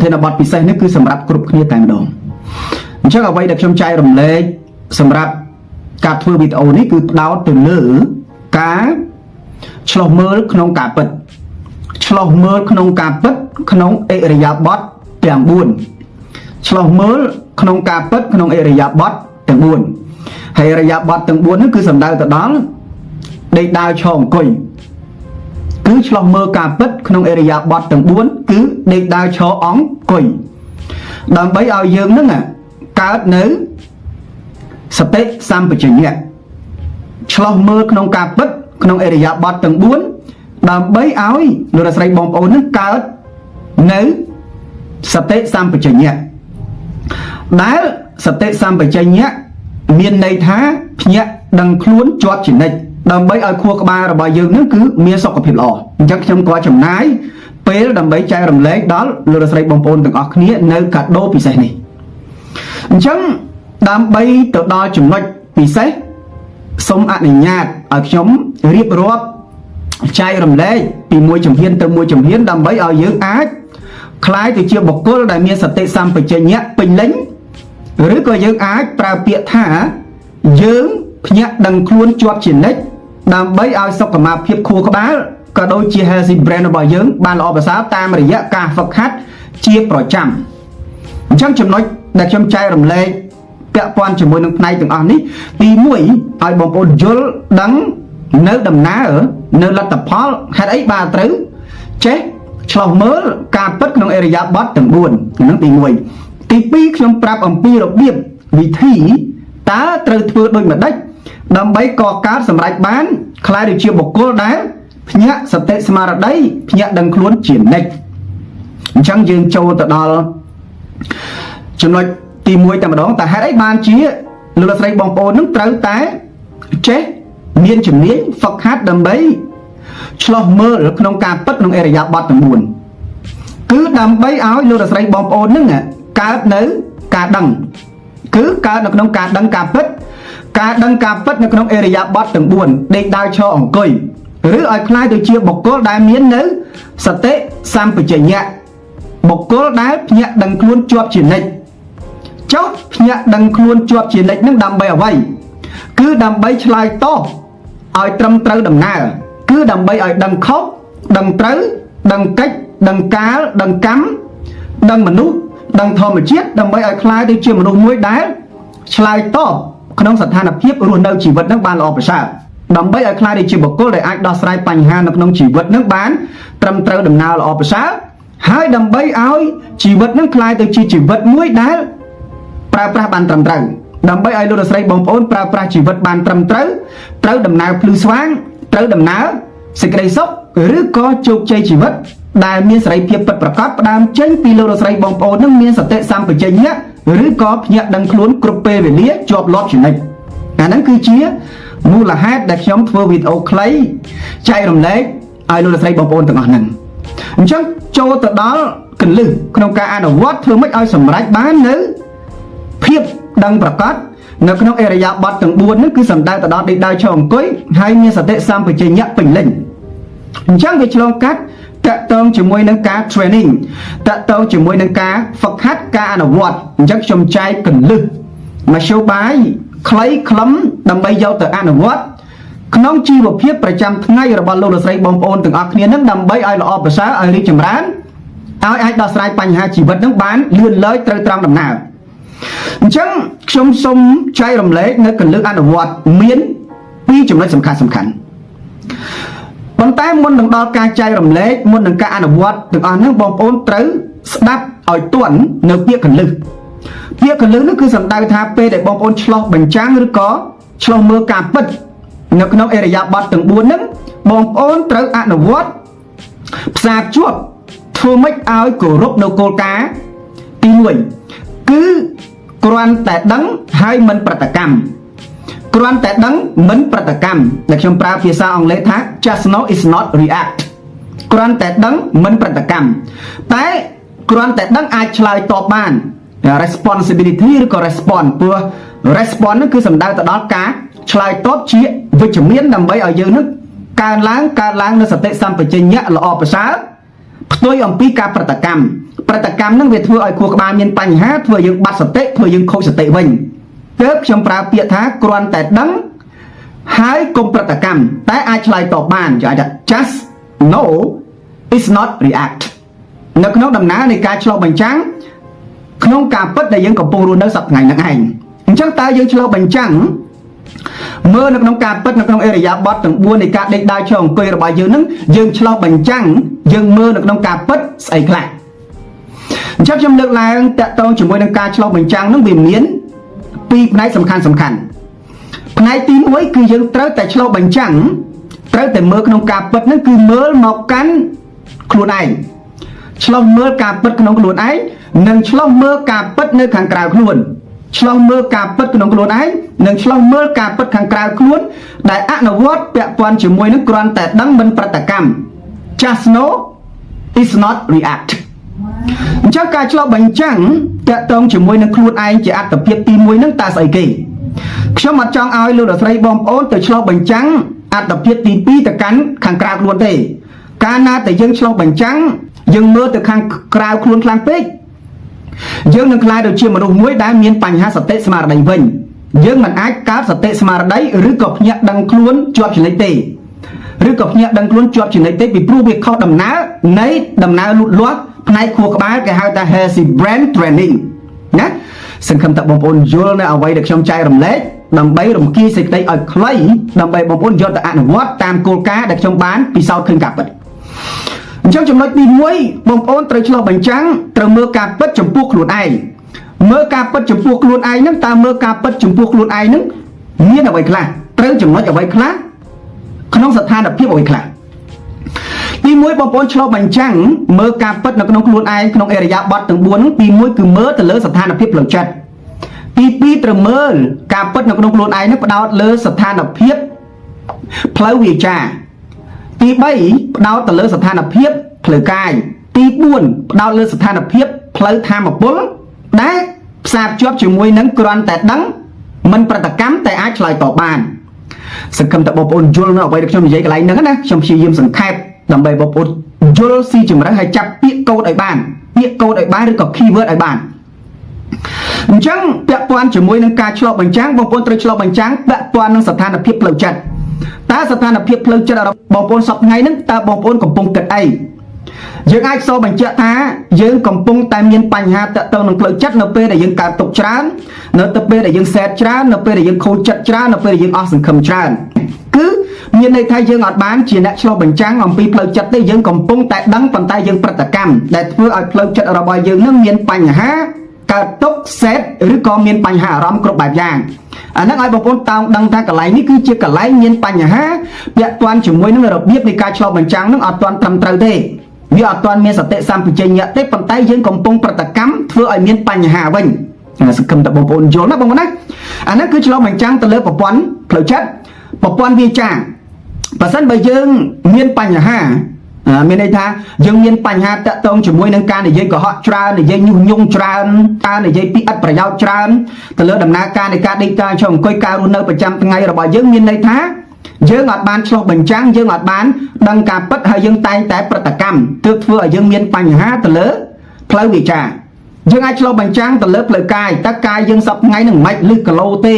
ធានបទពិសេសនេះគឺសម្រាប់គ្រប់គ្នាតែម្ដងអញ្ចឹងអ្វីដែលខ្ញុំចែករំលែកសម្រាប់ការធ្វើវីដេអូនេះគឺផ្ដោតទៅលើការឆ្លុះមើលក្នុងការពិតឆ្លុះមើលក្នុងការពិតក្នុងអិរិយាបថទាំង4ឆ្លុះមើលក្នុងការពិតក្នុងអិរិយាបថទាំង4ហើយអិរិយាបថទាំង4នេះគឺសំដៅទៅដល់ដេកដើរឈរអង្គុយគឺឆ្លុះមើលការពិតក្នុងអិរិយាបថទាំង4គឺដេកដើរឈរអង្គុយដើម្បីឲ្យយើងនឹងកើតនៅសតិសម្បជញ្ញៈឆ្លុះមើលក្នុងការពិតក្នុងអិរិយាបថទាំង4ដើម្បីឲ្យលោកស្រីបងប្អូននឹងកើតនៅសតិសម្បជញ្ញៈដែលសតិសម្បជញ្ញៈមានន័យថាភ្ញាក់ដឹងខ្លួនជាប់ជានិច្ចដើម្បីឲ្យខួរក្បាលរបស់យើងនឹងគឺមានសុខភាពល្អអញ្ចឹងខ្ញុំក៏ចំណាយពេលដើម្បីចែករំលែកដល់លោកស្រីបងប្អូនទាំងអស់គ្នានៅកាដូពិសេសនេះអញ្ចឹងដើម្បីទៅដល់ចំណុចពិសេសសូមអនុញ្ញាតឲ្យខ្ញុំរៀបរាប់ចែករំលែកពីមួយជំហានទៅមួយជំហានដើម្បីឲ្យយើងអាចក្លាយទៅជាបុគ្គលដែលមានសតិសម្បជញ្ញៈពេញលេញឬក៏យើងអាចប្រើពាក្យថាយើងភ្ញាក់ដឹងខ្លួនជាប់ជានិច្ចដើម្បីឲ្យសុខភាពខួរក្បាលក៏ដូចជា healthy brain របស់យើងបានល្អប្រសើរតាមរយៈការហ្វឹកហាត់ជាប្រចាំអញ្ចឹងចំណុចដែលខ្ញុំចែករំលែកពាក់ព័ន្ធជាមួយនឹងផ្នែកទាំងអស់នេះទី1ឲ្យបងប្អូនយល់ដឹងនៅដំណើរនៅលទ្ធផលហេតុអីបានត្រូវចេះឆ្លោះមើលការពិតក្នុងអិរិយាបថទាំង4ហ្នឹងទី1ទី2ខ្ញុំប្រាប់អំពីរបៀបវិធីតើត្រូវធ្វើដូចម្ដេចដើម្បីកកើតសម្រេចបានខ្លាយទៅជាបុគ្គលដែលភ្ញាក់សតិស្មារតីភ្ញាក់ដឹងខ្លួនជានិច្ចអញ្ចឹងយើងចូលទៅដល់ចំណុចទី1តែម្ដងតើហេតុអីបានជាលោកស្រីបងប្អូននឹងត្រូវតែចេះមានជំនាញហ្វឹកហាត់ដើម្បីឆ្លោះមើលក្នុងការពិតក្នុងអិរិយាបថទាំង4គឺដើម្បីឲ្យលោកស្រីបងប្អូននឹងកើតនៅការដឹងគឺកើតនៅក្នុងការដឹងការពិតការដឹងការពិតនៅក្នុងអិរិយាបថទាំង4ដេកដើរឈរអង្គុយឬឲ្យខ្លាយទៅជាបុគ្គលដែលមាននៅសតិសម្បជញ្ញៈបុគ្គលដែលភ្ញាក់ដឹងខ្លួនជាប់ជានិច្ចចុះភ្ញាក់ដឹងខ្លួនជាប់ជានិច្ចនឹងដើម្បីអ្វីគឺដើម្បីឆ្លើយតបឲ្យត្រឹមត្រូវដំណើរគឺដើម្បីឲ្យដឹងខុសដឹងត្រូវដឹងកិច្ចដឹងកាលដឹងកម្មដឹងមនុស្សដឹងធម្មជាតិដើម្បីឲ្យខ្លាយទៅជាមនុស្សមួយដែលឆ្លើយតបក្នុងស្ថានភាពរស់នៅជីវិតនឹងបានល្អប្រសើរដើម្បីឲ្យខ្លាយទៅជាបុគ្គលដែលអាចដោះស្រាយបញ្ហានៅក្នុងជីវិតនឹងបានត្រឹមត្រូវដំណើរល្អប្រសើរហើយដើម្បីឲ្យជីវិតនឹងខ្លាយទៅជាជីវិតមួយដែលប្រើប្រាស់បានត្រឹមត្រូវដើម្បីឲ្យលោកស្រីបងប្អូនប្រើប្រាស់ជីវិតបានត្រឹមត្រូវត្រូវដំណើរភ្លឺស្វាងត្រូវដំណើរសេចក្តីសុខឬក៏ជោគជ័យជីវិតដែលមានសេរីភាពពិតប្រាកដផ្ដើមចេញពីលោកស្រីបងប្អូននឹងមានសតិសម្បជញ្ញៈឬក៏ភ្ញាក់ដឹងខ្លួនគ្រប់ពេលវេលាជាប់លាប់ជានិច្ចអាហ្នឹងគឺជាមូលហេតុដែលខ្ញុំធ្វើវីដេអូខ្លីចែករំលែកឲ្យលោកស្រីបងប្អូនទាំងអស់ហ្នឹងអញ្ចឹងចូលទៅដល់កលឹះក្នុងការអនុវត្តធ្វើម៉េចឲ្យសម្រេចបាននៅភាពដឹងប្រកបនៅក្នុងអិរិយាបថទាំង4នេះគឺសំដៅទៅដល់ដេកដើរឈរអង្គុយហើយមានសតិសម្បជញ្ញៈពេញលេញអញ្ចឹងវាឆ្លងកាត់តកតងជាមួយនឹងការ training តកតងជាមួយនឹងការហ្វឹកហាត់ការអនុវត្តអញ្ចឹងខ្ញុំចែកកលឹះមធ្យោបាយខ្លីខ្លឹមដើម្បីយកទៅអនុវត្តក្នុងជីវភាពប្រចាំថ្ងៃរបស់លោកស្រីបងប្អូនទាំងអស់គ្នានឹងដើម្បីឲ្យល្អប្រសើរឲ្យរីកចម្រើនឲ្យអាចដោះស្រាយបញ្ហាជីវិតនឹងបានលឿនលើយត្រូវត្រង់ដំណើរអញ្ចឹងខ្ញុំសូមចែករំលែកនៅកលឹះអនុវត្តមាន2ចំណុចសំខាន់ប៉ុន្តែមុននឹងដល់ការចែករំលែកមុននឹងការអនុវត្តទាំងអស់ហ្នឹងបងប្អូនត្រូវស្ដាប់ឲ្យទាន់នៅពាក្យកលឹះពាក្យកលឹះនោះគឺសំដៅថាពេលដែលបងប្អូនឆ្លោះបញ្ចាំងឬក៏ឆ្លោះមើលការពិតនៅក្នុងអិរិយាបថទាំង4ហ្នឹងបងប្អូនត្រូវអនុវត្តផ្សារភ្ជាប់ធ្វើម៉េចឲ្យគោរពនៅគោលការណ៍ទី1គឺគ្រាន់តែដឹងហើយមិនប្រតិកម្មគ្រាន់តែដឹងមិនប្រតិកម្មដែលខ្ញុំប្រើភាសាអង់គ្លេសថា just know is not react គ្រាន់តែដឹងមិនប្រតិកម្មតែគ្រាន់តែដឹងអាចឆ្លើយតបបាន responsibility ឬក៏ respond ព្រោះ respond នោះគឺសំដៅទៅដល់ការឆ្លើយតបជាវិជ្ជមានដើម្បីឲ្យយើងនឹងកើនឡើងនៅសតិសម្បជញ្ញៈល្អប្រសើរផ្ទុយអំពីការប្រតិកម្ម ប្រតិកម្មនឹងវាធ្វើឲ្យខួរក្បាលមានបញ្ហាធ្វើយើងបាត់សតិធ្វើយើងខូចសតិវិញទើបខ្ញុំប្រើពាក្យថាគ្រាន់តែដឹងហើយកុំប្រតិកម្មតែអាចឆ្លើយតបបានគេហៅថា just know is not react នៅក្នុងដំណើរនៃការឆ្លុះបញ្ចាំងក្នុងការពិតដែលយើងកំពុងរស់នៅសប្តាហ៍ហ្នឹងឯងអញ្ចឹងតើយើងឆ្លុះបញ្ចាំងមើលនៅក្នុងការពិតនៅក្នុងអេរិយាបថទាំង4នៃការដេកដើរឈរអង្គុយរបស់យើងហ្នឹងយើងឆ្លុះបញ្ចាំងយើងមើលនៅក្នុងការពិតស្អីខ្លះអញ្ចឹងខ្ញុំលើកឡើងតកតងជាមួយនឹងការឆ្លុះបញ្ចាំងហ្នឹងវាមានពីរផ្នែកសំខាន់ផ្នែកទី1គឺយើងត្រូវតែឆ្លុះបញ្ចាំងត្រូវតែមើលក្នុងការពិតហ្នឹងគឺមើលមកកាន់ខ្លួនឯងឆ្លុះមើលការពិតក្នុងខ្លួនឯងនិងឆ្លុះមើលការពិតនៅខាងក្រៅខ្លួនឆ្លុះមើលការពិតក្នុងខ្លួនឯងនិងឆ្លុះមើលការពិតខាងក្រៅខ្លួនដែលអនុវត្តពាក់ព័ន្ធជាមួយនឹងគ្រាន់តែដឹងមិនប្រតិកម្ម just know is not react អញ្ចឹងការឆ្លុះបញ្ចាំងតាក់ទងជាមួយនឹងខ្លួនឯងជាអត្តភាពទី1ហ្នឹងតើស្អីគេខ្ញុំអត់ចង់ឲ្យលោកអ្នកស្រីបងប្អូនទៅឆ្លុះបញ្ចាំងអត្តភាពទី2ទៅកាន់ខាងក្រៅខ្លួនទេកាលណាតែយើងឆ្លុះបញ្ចាំងយើងមើលទៅខាងក្រៅខ្លួនខ្លាំងពេកយើងនឹងខ្លាយទៅជាមនុស្សមួយដែលមានបញ្ហាសតិស្មារតីវិញយើងមិនអាចកើតសតិស្មារតីឬក៏ភ្ញាក់ដឹងខ្លួនជាប់ចំណិចទេឬក៏ភ្ញាក់ដឹងខ្លួនជាប់ចំណិចទេពីព្រោះវាខុសដំណើរនៃដំណើរលូតលាស់ផ្នែកខួរក្បាលគេហៅថា healthy brain training ណាសង្ឃឹមថាបងប្អូនយល់នៅអ្វីដែលខ្ញុំចែករំលែកដើម្បីរំគាយសេចក្តីឲ្យខ្លីដើម្បីបងប្អូនយកទៅអនុវត្តតាមគោលការណ៍ដែលខ្ញុំបានពិសោធន៍ឃើញការពិតអញ្ចឹងចំណុចទី1បងប្អូនត្រូវឆ្លុះបញ្ចាំងត្រូវមើលការពិតចំពោះខ្លួនឯងមើលការពិតចំពោះខ្លួនឯងហ្នឹងតើមើលការពិតចំពោះខ្លួនឯងហ្នឹងមានអ្វីខ្លះត្រូវចំណុចអ្វីខ្លះក្នុងស្ថានភាពអ្វីខ្លះទី1បងប្អូនឆ្លុះបញ្ចាំងមើលការពិតនៅក្នុងខ្លួនឯងក្នុងអេរិយាបថទាំង4ហ្នឹងទី1គឺមើលទៅលើស្ថានភាពផ្លូវចិត្តទី2ត្រូវមើលការពិតនៅក្នុងខ្លួនឯងហ្នឹងផ្ដោតលើស្ថានភាពផ្លូវវាចាទី3ផ្ដោតទៅលើស្ថានភាពផ្លូវកាយទី4ផ្ដោតលើស្ថានភាពផ្លូវធម៌ពលដែលផ្សារភ្ជាប់ជាមួយនឹងគ្រាន់តែដឹងមិនប្រតិកម្មតែអាចឆ្លើយតបបានសង្ឃឹមថាបងប្អូនយល់នៅអ្វីដែលខ្ញុំនិយាយកន្លែងហ្នឹងណាខ្ញុំព្យាយាមសង្ខេបដើម្បីបងប្អូនយល់ស៊ីជម្រៅហើយចាប់ពាក្យកូដឲ្យបានពាក្យកូដឲ្យបានឬក៏ keyword ឲ្យបានអញ្ចឹងពាក់ព័ន្ធជាមួយនឹងការឆ្លុះបញ្ចាំងបងប្អូនត្រូវឆ្លុះបញ្ចាំងពាក់ព័ន្ធនឹងស្ថានភាពផ្លូវចិត្តតើស្ថានភាពផ្លូវចិត្តរបស់បងប្អូនសប្តាហ៍ថ្ងៃហ្នឹងតើបងប្អូនកំពុងគិតអីយើងអាចសរបញ្ជាក់ថាយើងកំពុងតែមានបញ្ហាតាក់ទងនឹងផ្លូវចិត្តនៅពេលដែលយើងកើតទុក្ខច្រើននៅទៅពេលដែលយើងសែតច្រើននៅពេលដែលយើងខូចចិត្តច្រើននៅពេលដែលយើងអស់សង្ឃឹមច្រើនគឺមានន័យថាយើងអត់បានជាអ្នកឆ្លុះបញ្ចាំងអំពីផ្លូវចិត្តទេយើងកំពុងតែដឹងប៉ុន្តែយើងប្រតិកម្មដែលធ្វើឲ្យផ្លូវចិត្តរបស់យើងនឹងមានបញ្ហាកើតទុក្ខសែតឬក៏មានបញ្ហាអារម្មណ៍គ្រប់បែបយ៉ាងអាហ្នឹងឲ្យបងប្អូនតោងដឹងថាកន្លែងនេះគឺជាកន្លែងមានបញ្ហាពាក់ព័ន្ធជាមួយនឹងរបៀបនៃការឆ្លុះបញ្ចាំងនឹងអត់ទាន់ត្រឹមត្រូវទេវាអត់ទាន់មានសតិសម្បជញ្ញៈទេប៉ុន្តែយើងកំពុងប្រតិកម្មធ្វើឲ្យមានបញ្ហាវិញសង្ឃឹមថាបងប្អូនយល់ណាបងប្អូនណាអាហ្នឹងគឺឆ្លុះបញ្ចាំងទៅលើប្រព័ន្ធផ្លូវចិត្តប្រព័ន្ធវាចាបើសិនបើយើងមានបញ្ហាមានន័យថាយើងមានបញ្ហាតាក់ទងជាមួយនឹងការនិយាយកុហកច្រើននិយាយញុះញង់ច្រើនការនិយាយពីឥតប្រយោជន៍ច្រើនទៅលើដំណើរការនៃការដេកការចូលអង្គុយការរស់នៅប្រចាំថ្ងៃរបស់យើងមានន័យថាយើងអត់បានឆ្លុះបញ្ចាំងយើងអត់បានដឹងការពិតហើយយើងតែងតែប្រតិកម្មទើបធ្វើឲ្យយើងមានបញ្ហាទៅលើផ្លូវវាចាយើងអាចឆ្លុះបញ្ចាំងទៅលើផ្លូវកាយតើកាយយើងសពថ្ងៃនឹងមិនលឺគីឡូទេ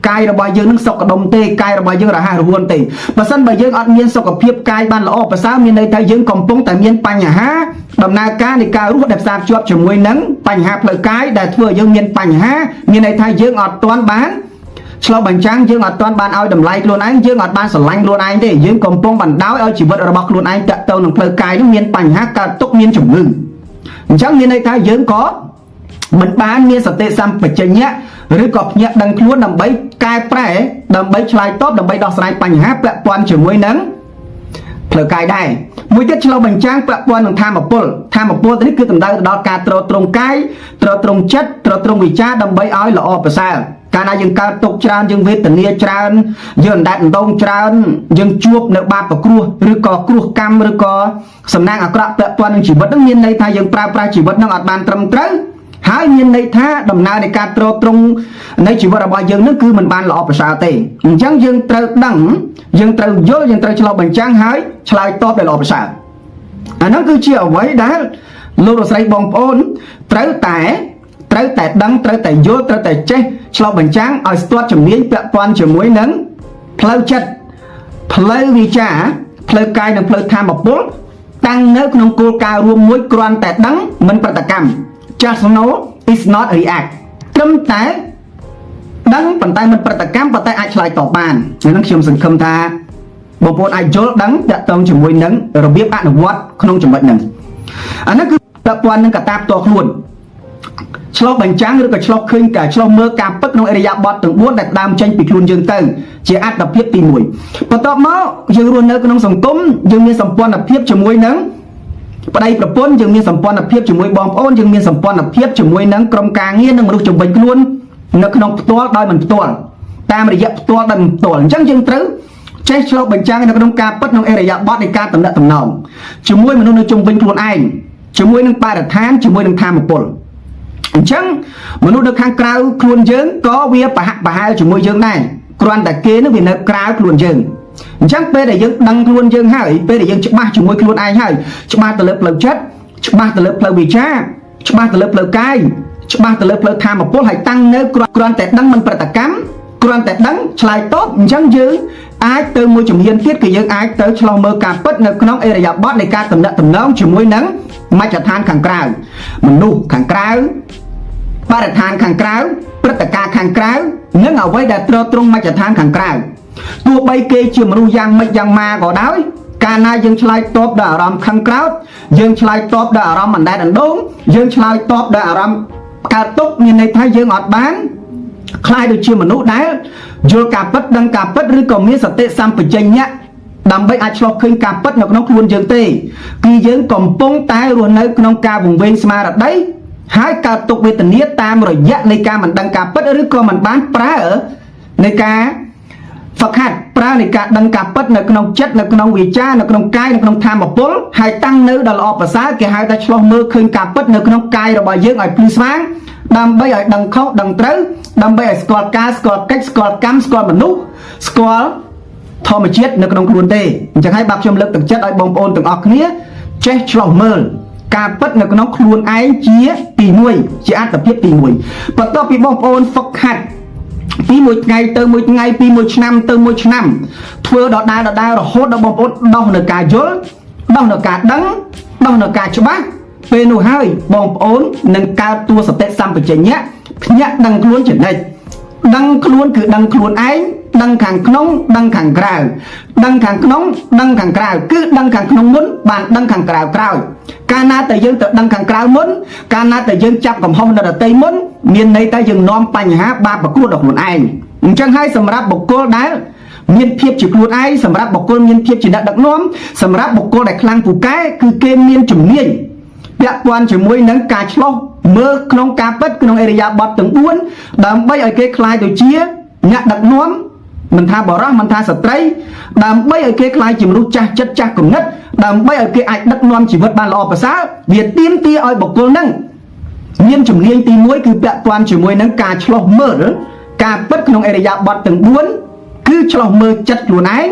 កាយរបស់យើងនឹងសុខដុមទេកាយរបស់យើងរហ័សរហួនទេបើសិនបើយើងអត់មានសុខភាពកាយបានល្អប្រសើរមានន័យថាយើងកំពុងតែមានបញ្ហាដំណើរការនៃការរស់ដែលផ្សារភ្ជាប់ជាមួយនឹងបញ្ហាផ្លូវកាយដែលធ្វើឲ្យយើងមានបញ្ហាមានន័យថាយើងអត់ទាន់បានឆ្លុះបញ្ចាំងយើងអត់ទាន់បានឲ្យតម្លៃខ្លួនឯងយើងអត់បានស្រឡាញ់ខ្លួនឯងទេយើងកំពុងបណ្ដោយឲ្យជីវិតរបស់ខ្លួនឯងតាក់ទងនឹងផ្លូវកាយនោះមានបញ្ហាកើតទុក្ខមានជំងឺអញ្ចឹងមានន័យថាយើងក៏មិនបានមានសតិសម្បជញ្ញៈឬក៏ភ្ញាក់ដឹងខ្លួនដើម្បីកែប្រែដើម្បីឆ្លើយតបដើម្បីដោះស្រាយបញ្ហាពាក់ព័ន្ធជាមួយនឹងផ្លូវកាយដែរមួយទៀតឆ្លុះបញ្ចាំងពាក់ព័ន្ធនឹងធម៌ពលនេះគឺតម្រូវទៅដល់ការទ្រទ្រង់កាយទ្រទ្រង់ចិត្តទ្រទ្រង់វិចារដើម្បីឲ្យល្អប្រសើរកាលណាយើងកើតទុក្ខច្រើនយើងវេទនាច្រើនយើងអណ្ដែតអណ្ដូងច្រើនយើងជួបនៅបាបប្រគ្រោះឬក៏គ្រោះកម្មឬក៏សំណាងអាក្រក់ពាក់ព័ន្ធនឹងជីវិតនឹងមានន័យថាយើងប្រើប្រាស់ជីវិតនឹងអត់បានត្រឹមត្រូវហើយមានន័យថាដំណើរនៃការទ្រទ្រង់នៃជីវិតរបស់យើងនឹងគឺមិនបានល្អប្រសើរទេអញ្ចឹងយើងត្រូវដឹងយើងត្រូវយល់យើងត្រូវឆ្លុះបញ្ចាំងហើយឆ្លើយតបដោយល្អប្រសើរអានោះគឺជាអ្វីដែល លោកលោកស្រីបងប្អូនត្រូវតែដឹងត្រូវតែយល់ត្រូវតែចេះឆ្លុះបញ្ចាំងឲ្យស្ទាត់ជំនាញពាក់ព័ន្ធជាមួយនឹងផ្លូវចិត្តផ្លូវវិជ្ជាផ្លូវកាយនិងផ្លូវធម៌ពលតាំងនៅក្នុងគោលការណ៍រួមមួយគ្រាន់តែដឹងមិនប្រតិកម្ម just know is not react ត្រឹមតែដឹងប៉ុន្តែមិនប្រតិកម្មប៉ុន្តែអាចឆ្លើយតបបានហ្នឹងខ្ញុំសង្ឃឹមថាបងប្អូនអាចយល់ដឹងតាក់ទងជាមួយនឹងរបៀបអនុវត្តក្នុងចំណុចហ្នឹងអាហ្នឹងគឺពាក់ព័ន្ធនឹងកត្តាផ្ទាល់ខ្លួនឆ្លុះបញ្ចាំងឬក៏ឆ្លុះឃើញការឆ្លុះមើលការពិតក្នុងអរិយាបថទាំង4ដែលដើមចេញពីខ្លួនយើងទៅជាអត្តភាពទី1បន្ទាប់មកយើងរស់នៅក្នុងសង្គមយើងមានសម្ព័ន្ធភាពជាមួយនឹងប្តីប្រពន្ធយើងមានសម្ព័ន្ធភាពជាមួយបងប្អូនយើងមានសម្ព័ន្ធភាពជាមួយនឹងក្រុមការងារនិងមនុស្សជំនាញខ្លួននៅក្នុងផ្ទាល់ដោយមិនផ្ទាល់តាមរយៈផ្ទាល់ដោយមិនផ្ទាល់អញ្ចឹងយើងត្រូវចេះឆ្លុះបញ្ចាំងនៅក្នុងការពិតក្នុងអរិយាបថនៃការតំណែងតំណងជាមួយមនុស្សនៅជុំវិញខ្លួនឯងជាមួយនឹងបរិស្ថានជាមួយនឹងធម៌ពលអញ្ចឹងមនុស្សនៅខាងក្រៅខ្លួនយើងក៏វាប្រហាក់ប្រហែលជាមួយយើងដែរគ្រាន់តែគេនឹងវានៅក្រៅខ្លួនយើងអញ្ចឹងពេលដែលយើងដឹងខ្លួនយើងហើយពេលដែលយើងច្បាស់ជាមួយខ្លួនឯងហើយច្បាស់ទៅលើផ្លូវចិត្តច្បាស់ទៅលើផ្លូវវិជ្ជាច្បាស់ទៅលើផ្លូវកាយច្បាស់ទៅលើផ្លូវធម៌ពលហើយតាំងនៅគ្រាន់តែដឹងមិនប្រតិកម្មគ្រាន់តែដឹងឆ្លើយតបអញ្ចឹងយើងអាចទៅមួយជំហានទៀតគឺយើងអាចទៅឆ្លងមើលការពិតនៅក្នុងអរិយាបថនៃការតំណែងតំណងជាមួយនឹងមជ្ឈដ្ឋានខាងក្រៅមនុស្សខាងក្រៅបរិស្ថានខាងក្រៅព្រឹត្តិការណ៍ខាងក្រៅនិងអ្វីដែលទ្រទ្រង់មជ្ឈដ្ឋានខាងក្រៅទោះបីគេជាមនុស្សយ៉ាងម៉េចយ៉ាងម៉ាក៏ដោយកាលណាយើងឆ្លើយតបដោយអារម្មណ៍ខឹងក្រោធយើងឆ្លើយតបដោយអារម្មណ៍អណ្ដែតអណ្ដូងយើងឆ្លើយតបដោយអារម្មណ៍កើតទុក្ខមានន័យថាយើងអត់បានខ្លាយដូចជាមនុស្សដែលយល់ការពិតដឹងការពិតឬក៏មានសតិសម្បជញ្ញៈដើម្បីអាចឆ្លុះឃើញការពិតនៅក្នុងខ្លួនយើងទេគឺយើងកំពុងតែរស់នៅក្នុងការវង្វេងស្មារតីហើយកើតទុក្ខវេទនាតាមរយៈនៃការមិនដឹងការពិតឬក៏មិនបានប្រើនៃការហ្វឹកហាត់ប្រើនៃការដឹងការពិតនៅក្នុងចិត្តនៅក្នុងវិជ្ជានៅក្នុងកាយនៅក្នុងធម៌ពលហើយតាំងនៅដល់ល្អប្រសើរគេហៅថាឆ្លុះមើលឃើញការពិតនៅក្នុងកាយរបស់យើងឲ្យភ្លឺស្វាងដើម្បីឲ្យដឹងខុសដឹងត្រូវដើម្បីឲ្យស្គាល់ការស្គាល់កិច្ចស្គាល់កម្មស្គាល់មនុស្សស្គាល់ធម្មជាតិនៅក្នុងខ្លួនទេអញ្ចឹងហើយបាទខ្ញុំលើកទឹកចិត្តឲ្យបងប្អូនទាំងអស់គ្នាចេះឆ្លុះមើលការពិតនៅក្នុងខ្លួនឯងជាទី1ជាអត្តភាពទី1បន្ទាប់ពីបងប្អូនហ្វឹកហាត់ពីមួយថ្ងៃទៅមួយថ្ងៃពីមួយឆ្នាំទៅមួយឆ្នាំធ្វើដដែលរហូតដល់បងប្អូនដោះនៅការយល់ដោះនៅការដឹងដោះនៅការច្បាស់ពេលនោះហើយបងប្អូននឹងកើតតួសតិសម្បជញ្ញៈភ្ញាក់ដឹងខ្លួនចំណេះដឹងខ្លួនគឺដឹងខ្លួនឯងដឹងខាងក្នុងដឹងខាងក្រៅដឹងខាងក្នុងដឹងខាងក្រៅគឺដឹងខាងក្នុងមុនបានដឹងខាងក្រៅក្រោយកាលណាតែយើងទៅដឹងខាងក្រៅមុនកាលណាតែយើងចាប់កំហុសនៅដទៃមុនមានន័យថាយើងនាំបញ្ហាបាបប្រគ្រោះដល់ខ្លួនឯងអញ្ចឹងហើយសម្រាប់បុគ្គលដែលមានភាពជាខ្លួនឯងសម្រាប់បុគ្គលមានភាពជាអ្នកដឹកនាំសម្រាប់បុគ្គលដែលខ្លាំងពូកែគឺគេមានជំនាញពាក់ព័ន្ធជាមួយនឹងការឆ្លោះមើលក្នុងការពិតក្នុងអរិយាបថទាំង4ដើម្បីឲ្យគេខ្លាយទៅជាអ្នកដឹកនាំមិនថាបរិសុទ្ធមិនថាស្ត្រីដើម្បីឲ្យគេខ្លាយជាមនុស្សចាស់ចិត្តចាស់គំនិតដើម្បីឲ្យគេអាចដឹកនាំជីវិតបានល្អប្រសើរវាទាមទារឲ្យបុគ្គលនឹងមានជំនាញទី1គឺពាក់ព័ន្ធជាមួយនឹងការឆ្លោះមើលការពិតក្នុងអរិយាបថទាំង4គឺឆ្លោះមើលចិត្តខ្លួនឯង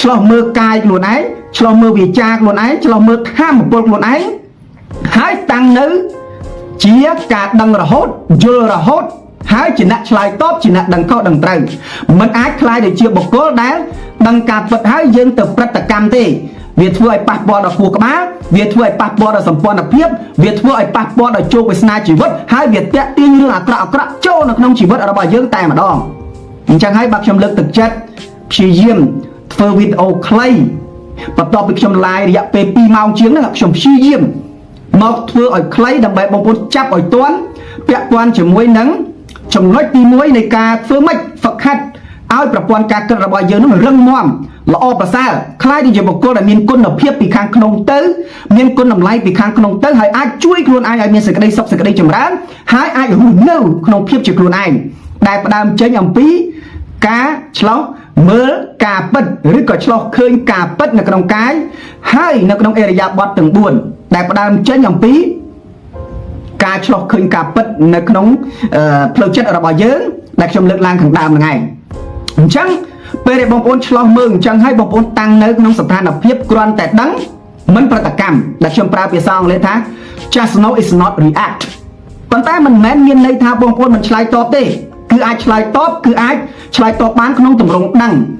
ឆ្លោះមើលកាយខ្លួនឯងឆ្លោះមើលវាចាខ្លួនឯងឆ្លោះមើលធម៌ពលខ្លួនឯងហើយតាំងនៅជាការដឹងរហូតយល់រហូតហើយជាអ្នកឆ្លើយតបជាអ្នកដឹងខុសដឹងត្រូវមិនអាចខ្លាយទៅជាបុគ្គលដែលដឹងការពិតហើយយើងទៅប្រតិកម្មទេវាធ្វើឲ្យប៉ះពាល់ដល់ខួរក្បាលវាធ្វើឲ្យប៉ះពាល់ដល់សម្ព័ន្ធភាពវាធ្វើឲ្យប៉ះពាល់ដល់ជោគវាសនាជីវិតហើយវាតាក់ទាញរឿងអាក្រក់ចូលនៅក្នុងជីវិតរបស់យើងតែម្ដងអញ្ចឹងហើយបាទខ្ញុំលើកទឹកចិត្តព្យាយាមធ្វើវីដេអូខ្លីបន្ទាប់ពីខ្ញុំ live រយៈពេល2ម៉ោងជាងហ្នឹងខ្ញុំព្យាយាមមកធ្វើឲ្យខ្លីដើម្បីបងប្អូនចាប់ឲ្យទាន់ពាក់ព័ន្ធជាមួយនឹងចំណុចទី1នៃការធ្វើម៉េចហ្វឹកហាត់ឲ្យប្រព័ន្ធការគិតរបស់យើងនឹងរឹងមាំល្អប្រសើរខ្លាយទៅជាបុគ្គលដែលមានគុណភាពពីខាងក្នុងទៅមានគុណតម្លៃពីខាងក្នុងទៅហើយអាចជួយខ្លួនឯងឲ្យមានសេចក្តីសុខសេចក្តីចម្រើនហើយអាចរស់នៅក្នុងភាពជាខ្លួនឯងដែលផ្ដើមចេញអំពីការឆ្លោះមើលការពិតឬក៏ឆ្លោះឃើញការពិតនៅក្នុងកាយហើយនៅក្នុងអរិយាបថទាំង4ដែលផ្ដើមចេញអំពីការឆ្លោះឃើញការពិតនៅក្នុងផ្លូវចិត្តរបស់យើងដែលខ្ញុំលើកឡើងខាងដើមហ្នឹងឯងអញ្ចឹងពេលដែលបងប្អូនឆ្លោះមើលអញ្ចឹងហើយបងប្អូនតាំងនៅក្នុងស្ថានភាពគ្រាន់តែដឹងមិនប្រតិកម្មដែលខ្ញុំប្រើភាសាអង់គ្លេសថា just know is not react ប៉ុន្តែមិនមែនមានន័យថាបងប្អូនមិនឆ្លើយតបទេគឺអាចឆ្លើយតបគឺអាចឆ្លើយតបបានក្នុងទម្រង់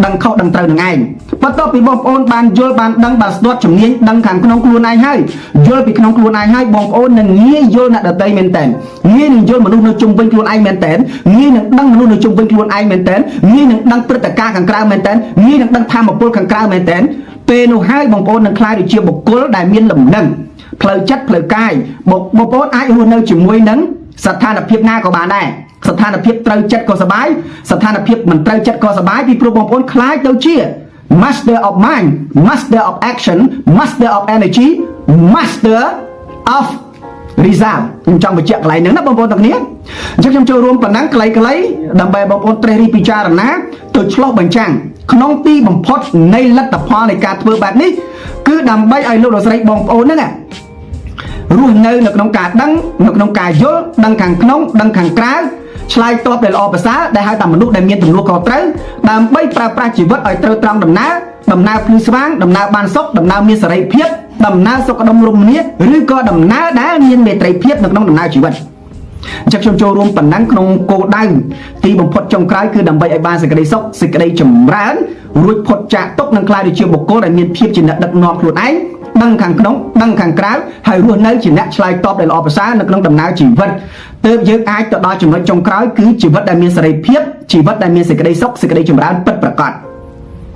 ដឹងខុសដឹងត្រូវនឹងឯងបន្ទាប់ពីបងប្អូនបានយល់បានដឹងបានស្ទាត់ជំនាញដឹងខាងក្នុងខ្លួនឯងហើយយល់ពីក្នុងខ្លួនឯងហើយបងប្អូននឹងងាយយល់អ្នកដទៃមែនតើងាយនឹងយល់មនុស្សនៅជុំវិញខ្លួនឯងមែនតើងាយនឹងដឹងមនុស្សនៅជុំវិញខ្លួនឯងមែនតើងាយនឹងដឹងព្រឹត្តិការណ៍ខាងក្រៅមែនតើងាយនឹងដឹងធម៌ពលខាងក្រៅមែនតើពេលនោះហើយបងប្អូននឹងក្លាយទៅជាបុគ្គលដែលមានលំនឹងផ្លូវចិត្តផ្លូវកាយបងប្អូនអាចរស់នៅជាមួយនឹងស្ថានភាពណាក៏បានដែរស្ថានភាពត្រូវចិត្តក៏សប្បាយស្ថានភាពមិនត្រូវចិត្តក៏សប្បាយពីព្រោះបងប្អូនខ្លាចទៅជា master of mind master of action master of energy master of result ខ្ញុំចង់បញ្ជាក់កន្លែងហ្នឹងណាបងប្អូនទាំងគ្នាអញ្ចឹងខ្ញុំចូលរួមប៉ុណ្ណឹងខ្លីៗដើម្បីបងប្អូនត្រេះរិះពិចារណាទៅឆ្លោះបញ្ចាំងក្នុងទីបំផុតនៃលទ្ធផលនៃការធ្វើបែបនេះគឺដើម្បីឲ្យលោកលោកស្រីបងប្អូនហ្នឹងរស់នៅក្នុងការដឹងនៅក្នុងការយល់ដឹងខាងក្នុងដឹងខាងក្រៅឆ្លើយតបដែលល្អប្រសើរដែលហៅថាមនុស្សដែលមានទំនួលខុសត្រូវដើម្បីប្រើប្រាស់ជីវិតឲ្យត្រូវត្រង់ដំណើរភ្លឺស្វាងដំណើរបានសុខដំណើរមានសេរីភាពដំណើរសុខដុមរមនាឬក៏ដំណើរដែលមានមេត្រីភាពនៅក្នុងដំណើរជីវិតអញ្ចឹងខ្ញុំចូលរួមប៉ុណ្ណឹងក្នុងគោលដៅទីបំផុតចុងក្រោយគឺដើម្បីឲ្យបានសេចក្តីសុខសេចក្តីចម្រើនរួចផុតចាកទុក្ខនិងក្លាយទៅជាបុគ្គលដែលមានភាពជាអ្នកដឹកនាំខ្លួនឯងដឹងខាងក្នុងដឹងខាងក្រៅហើយរស់នៅជាអ្នកឆ្លើយតបដែលល្អប្រសើរនៅក្នុងដំណើរជីវិតទើបយើងអាចទៅដល់ចំណុចចុងក្រោយគឺជីវិតដែលមានសេរីភាពជីវិតដែលមានសេចក្តីសុខសេចក្តីចម្រើនពិតប្រាកដ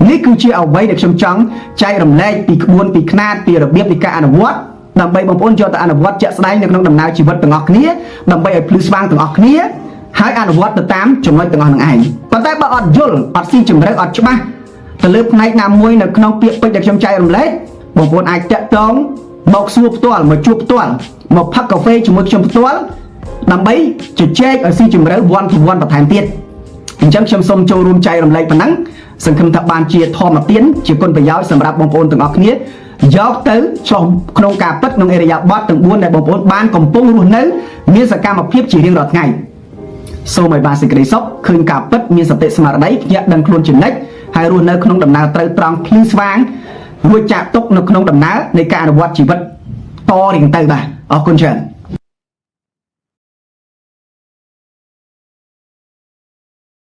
នេះគឺជាអ្វីដែលខ្ញុំចង់ចែករំលែកពីក្បួនពីខ្នាតពីរបៀបនៃការអនុវត្តដើម្បីបងប្អូនយកទៅអនុវត្តជាក់ស្ដែងនៅក្នុងដំណើរជីវិតទាំងអស់គ្នាដើម្បីឲ្យភ្លឺស្វាងទាំងអស់គ្នាហើយអនុវត្តទៅតាមចំណុចទាំងអស់នឹងឯងប៉ុន្តែបើអត់យល់អត់ស៊ីជម្រៅអត់ច្បាស់ទៅលើផ្នែកណាមួយនៅក្នុងពាក្យពេចន៍ដែលខ្ញុំចែករំលែកបងប្អូនអាចតាក់ទងមកសួរផ្ទាល់មកជួបផ្ទាល់មកផឹកកាហ្វេជាមួយខ្ញុំផ្ទាល់ដើម្បីជជែកឲ្យស៊ីជម្រៅone to oneបន្ថែមទៀតអញ្ចឹងខ្ញុំសូមចូលរួមចែករំលែកប៉ុណ្ណឹងសង្ឃឹមថាបានជាធម្មទានជាគុណប្រយោជន៍សម្រាប់បងប្អូនទាំងអស់គ្នាយកទៅឆ្លងក្នុងការពិតក្នុងអេរិយាបថទាំង4ដែលបងប្អូនបានកំពុងរស់នៅមានសកម្មភាពជារៀងរាល់ថ្ងៃសូមឲ្យបានសេចក្តីសុខឃើញការពិតមានសតិស្មារតីភ្ញាក់ដឹងខ្លួនជានិច្ចហើយរស់នៅក្នុងដំណើរត្រូវត្រង់ភ្លឺស្វាងរួចចាក់ទុកនៅក្នុងដំណើរនៃការអនុវត្តជីវិតតរៀងទៅបាទអរគុណច្រើន